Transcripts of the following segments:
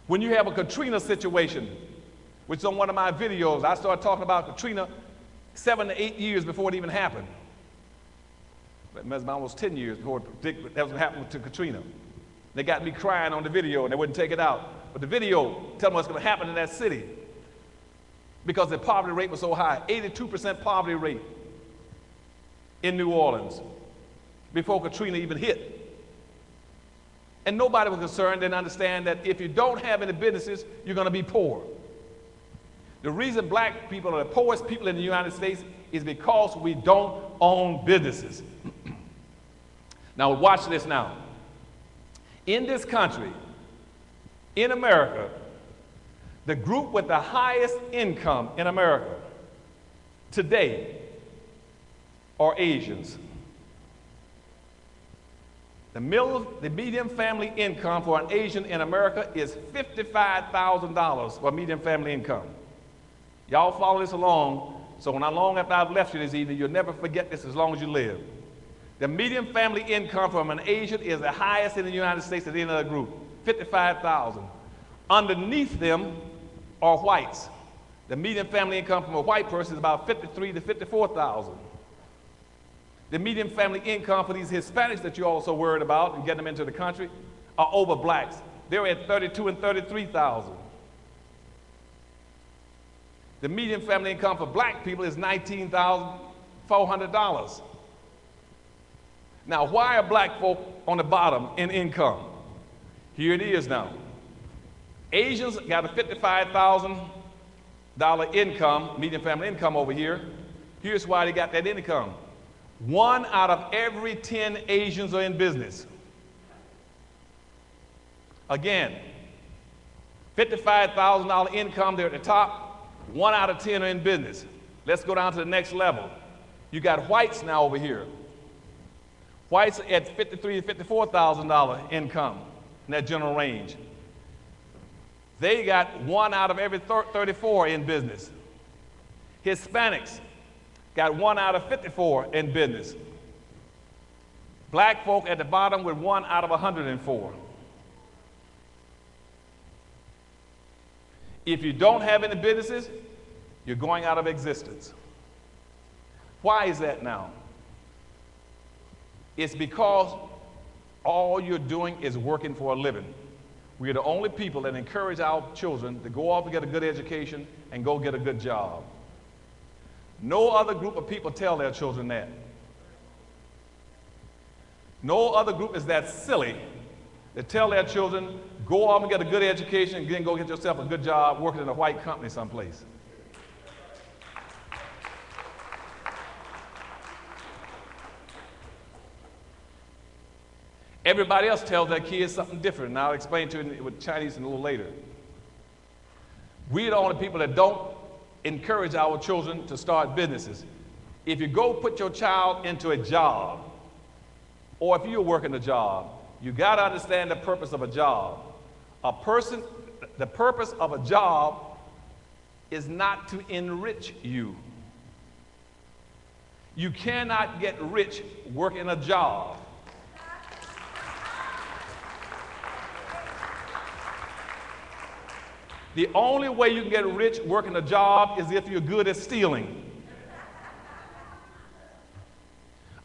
When you have a Katrina situation, which is on one of my videos, I started talking about Katrina 7 to 8 years before it even happened. It was almost 10 years before that was going to happen to Katrina. They got me crying on the video and they wouldn't take it out. But the video telling me what's going to happen in that city because the poverty rate was so high, 82% poverty rate in New Orleans before Katrina even hit. And nobody was concerned and understand that if you don't have any businesses, you're going to be poor. The reason black people are the poorest people in the United States is because we don't own businesses. Now watch this now. In this country, in America, the group with the highest income in America today are Asians. The median family income for an Asian in America is $55,000 for median family income. Y'all follow this along, so when long after I've left you this evening, you'll never forget this as long as you live. The median family income from an Asian is the highest in the United States at the end of the group, $55,000. Underneath them are whites. The median family income from a white person is about $53,000 to $54,000. The median family income for these Hispanics that you're also worried about and getting them into the country are over blacks. They're at $32,000 and $33,000. The median family income for black people is $19,400. Now, why are black folk on the bottom in income? Here it is now. Asians got a $55,000 income, median family income over here. Here's why they got that income. 1 out of every 10 Asians are in business. Again, $55,000 income, they're at the top. 1 out of 10 are in business. Let's go down to the next level. You got whites now over here. Whites at $53,000 to $54,000 income in that general range. They got 1 out of every 34 in business. Hispanics got 1 out of 54 in business. Black folk at the bottom with 1 out of 104. If you don't have any businesses, you're going out of existence. Why is that now? It's because all you're doing is working for a living. We're the only people that encourage our children to go off and get a good education and go get a good job. No other group of people tell their children that. No other group is that silly to tell their children, go off and get a good education and then go get yourself a good job working in a white company someplace. Everybody else tells their kids something different, and I'll explain to you with Chinese a little later. We're the only people that don't encourage our children to start businesses. If you go put your child into a job, or if you're working a job, you got to understand the purpose of a job. The purpose of a job is not to enrich you. You cannot get rich working a job. The only way you can get rich working a job is if you're good at stealing.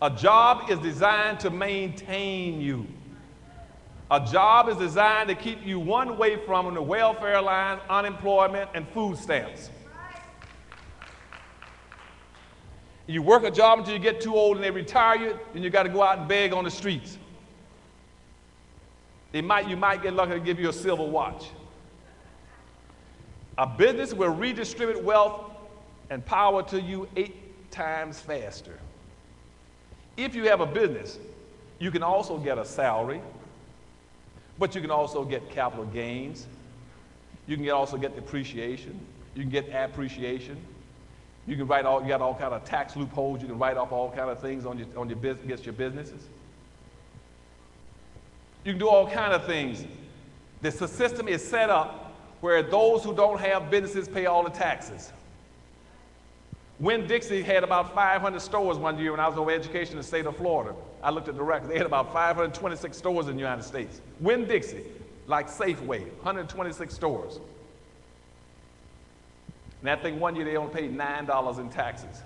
A job is designed to maintain you. A job is designed to keep you one way from the welfare line, unemployment, and food stamps. You work a job until you get too old and they retire you, then you got to go out and beg on the streets. You might get lucky to give you a silver watch. A business will redistribute wealth and power to you 8 times faster. If you have a business, you can also get a salary, but you can also get capital gains. You can also get depreciation. You can get appreciation. You can you got all kind of tax loopholes. You can write off all kind of things against your businesses. You can do all kind of things. The system is set up where those who don't have businesses pay all the taxes. Winn-Dixie had about 500 stores one year when I was over education in the state of Florida. I looked at the records. They had about 526 stores in the United States. Winn-Dixie, like Safeway, 126 stores. And that thing one year they only paid $9 in taxes.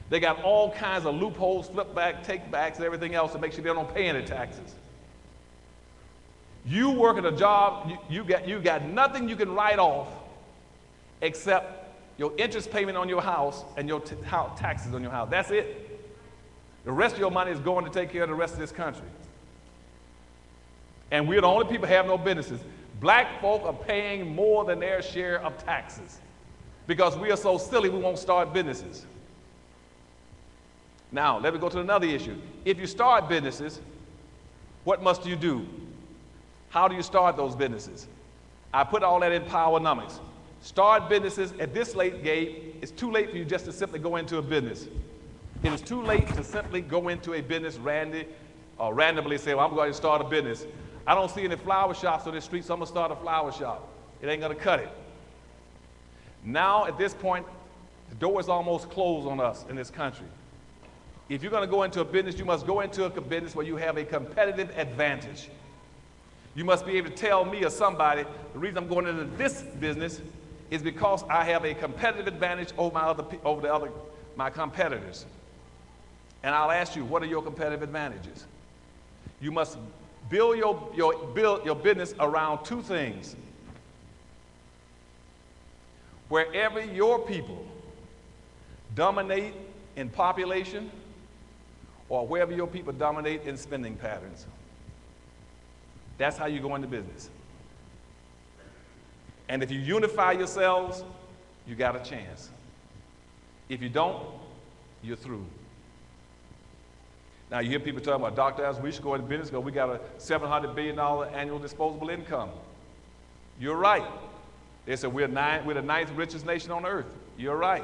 They got all kinds of loopholes, flip back, take backs, and everything else to make sure they don't pay any taxes. You work at a job, you got nothing you can write off except your interest payment on your house and your taxes on your house. That's it. The rest of your money is going to take care of the rest of this country. And we're the only people who have no businesses. Black folk are paying more than their share of taxes because we are so silly we won't start businesses. Now, let me go to another issue. If you start businesses, what must you do? How do you start those businesses? I put all that in Powernomics. Start businesses at this late game. It's too late for you just to simply go into a business. It is too late to simply go into a business randomly say, well, I'm going to start a business. I don't see any flower shops on the street, so I'm going to start a flower shop. It ain't going to cut it. Now, at this point, the door is almost closed on us in this country. If you're going to go into a business, you must go into a business where you have a competitive advantage. You must be able to tell me or somebody, the reason I'm going into this business is because I have a competitive advantage over my competitors. And I'll ask you, what are your competitive advantages? You must build your business around two things. Wherever your people dominate in population, or wherever your people dominate in spending patterns. That's how you go into business. And if you unify yourselves, you got a chance. If you don't, you're through. Now you hear people talking about, Dr. Anderson, we should go into business because we got a $700 billion annual disposable income. You're right. They said we're the ninth richest nation on earth. You're right.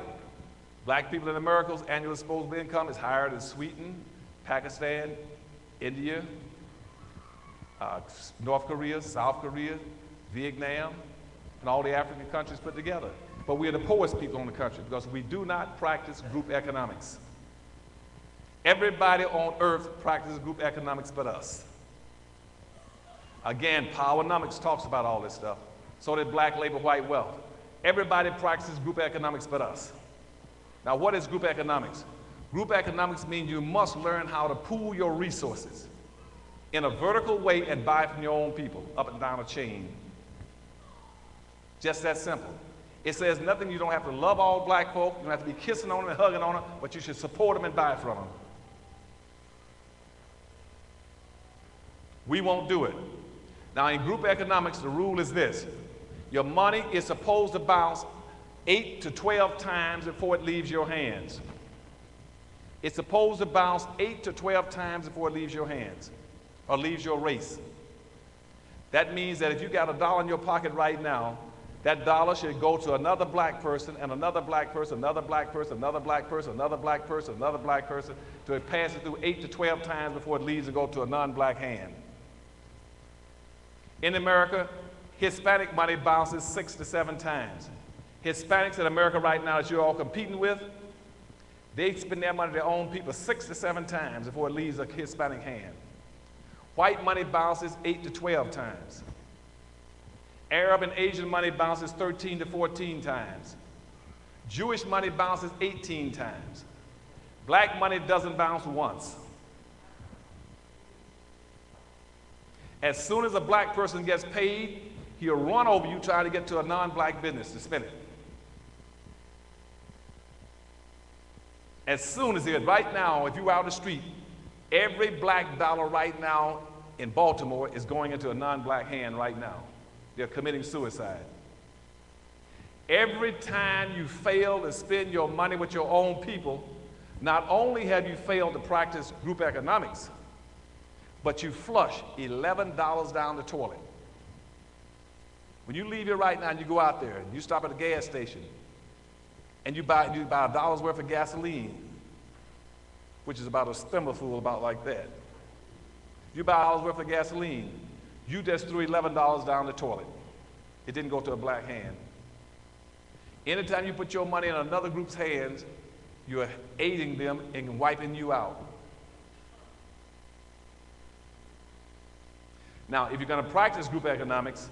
Black people in America's annual disposable income is higher than Sweden, Pakistan, India, North Korea, South Korea, Vietnam, and all the African countries put together. But we are the poorest people in the country because we do not practice group economics. Everybody on earth practices group economics but us. Again, Powernomics talks about all this stuff. So did black labor, white wealth. Everybody practices group economics but us. Now, what is group economics? Group economics means you must learn how to pool your resources in a vertical way and buy from your own people, up and down a chain. Just that simple. It says nothing, you don't have to love all black folk, you don't have to be kissing on them and hugging on them, but you should support them and buy from them. We won't do it. Now, in group economics, the rule is this. Your money is supposed to bounce 8 to 12 times before it leaves your hands. It's supposed to bounce 8 to 12 times before it leaves your hands or leaves your race. That means that if you got $1 in your pocket right now, that dollar should go to another black person and another black person, another black person, another black person, another black person, another black person, till it passes through 8 to 12 times before it leaves and go to a non-black hand. In America, Hispanic money bounces 6 to 7 times. Hispanics in America right now that you're all competing with, they spend their money to their own people 6 to 7 times before it leaves a Hispanic hand. White money bounces 8 to 12 times. Arab and Asian money bounces 13 to 14 times. Jewish money bounces 18 times. Black money doesn't bounce once. As soon as a black person gets paid, he'll run over you trying to get to a non-black business to spend it. As soon as right now, if you're out on the street, every black dollar right now in Baltimore is going into a non-black hand right now. They're committing suicide. Every time you fail to spend your money with your own people, not only have you failed to practice group economics, but you flush $11 down the toilet. When you leave here right now and you go out there and you stop at a gas station and you buy a dollar's worth of gasoline, which is about a thimbleful about like that. You buy a dollar's worth of gasoline, you just threw $11 down the toilet. It didn't go to a black hand. Anytime you put your money in another group's hands, you're aiding them in wiping you out. Now, if you're going to practice group economics,